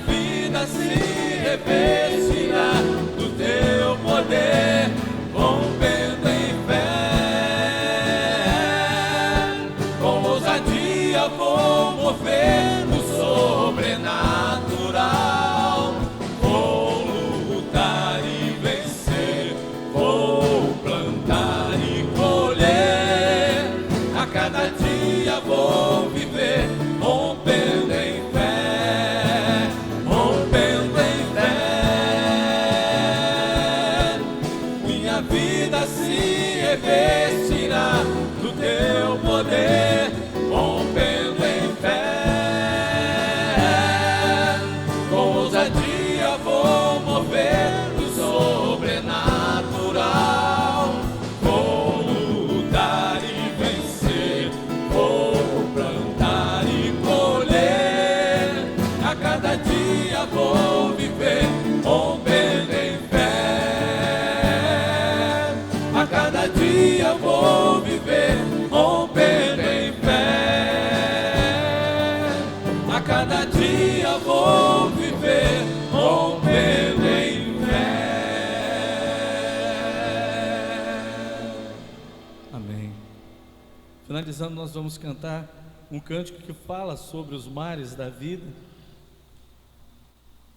Finalizando, nós vamos cantar um cântico que fala sobre os mares da vida,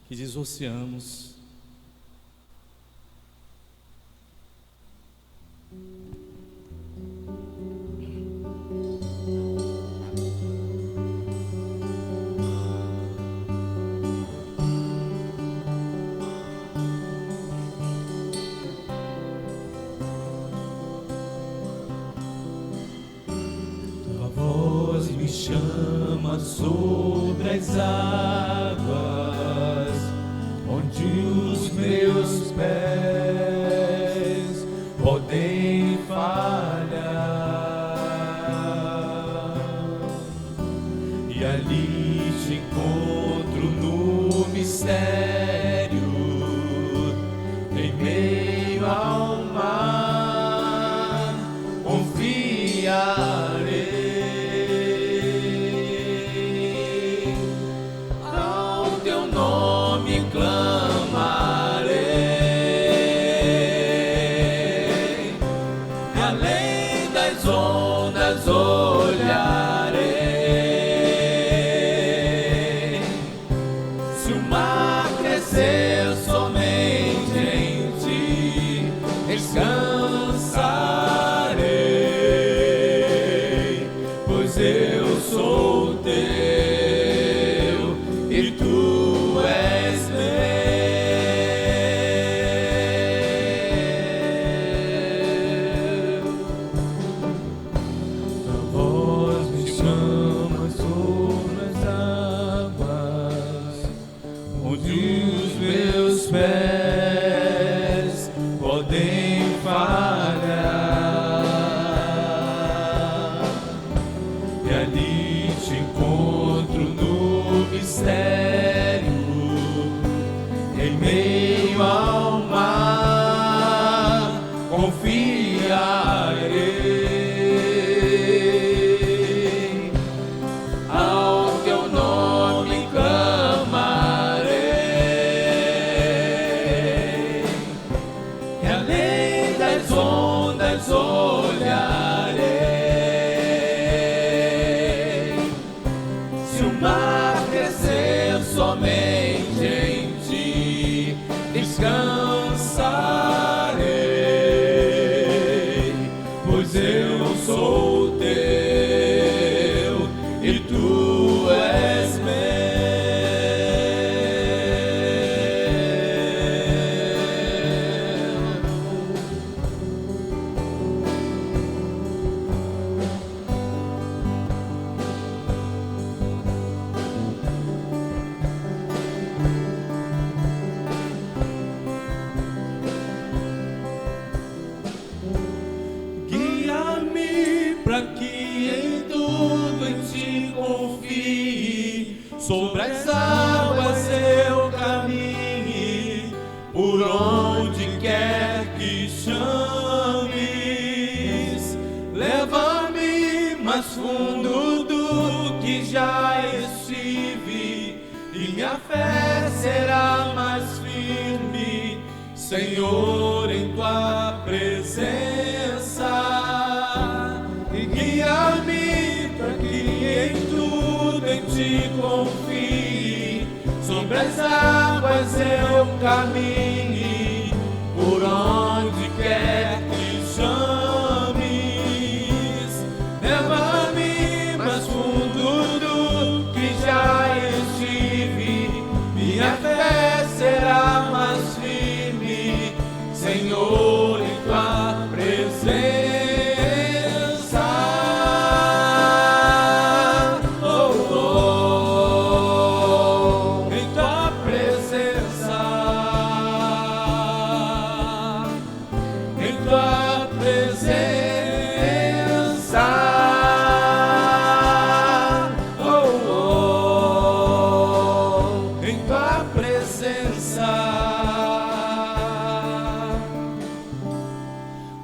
que diz oceanos. Me chama sobre as águas, onde os meus pés podem falhar, e ali te encontro no mistério, em meio ao mar, confiarei. Olharei, se o mar crescer somente em ti, descansarei, pois eu sou teu e tu és meu. Pés podem falhar, e ali te encontro no mistério, em meio ao mar, confiarei, ao teu nome olharei, se o mar crescer somente em ti, descansarei, pois eu sou teu e tu és meu. Para que em tudo em ti confie, sobre as águas eu caminhe, por onde quer que chames, leva-me mais fundo do que já estive, e minha fé será mais firme, Senhor, em tua presença. Guia-me para que em tudo em ti confie, sobre as águas eu caminhe, por onde quer que chames, leva-me mais fundo do que já estive, minha fé será mais firme, Senhor, em tua presença.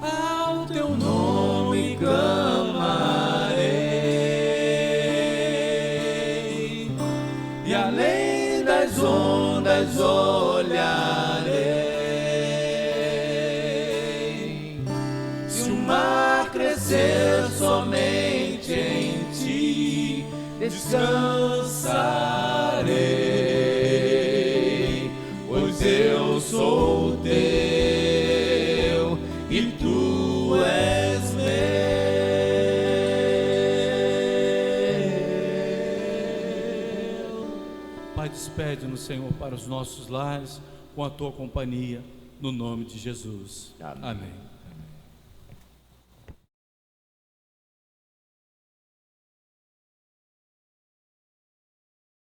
Ao teu nome clamarei, e além das ondas olharei, se o mar crescer somente descansarei, pois eu sou teu e tu és meu. Pai, despede-nos, Senhor, para os nossos lares com a tua companhia, no nome de Jesus. Amém. Amém.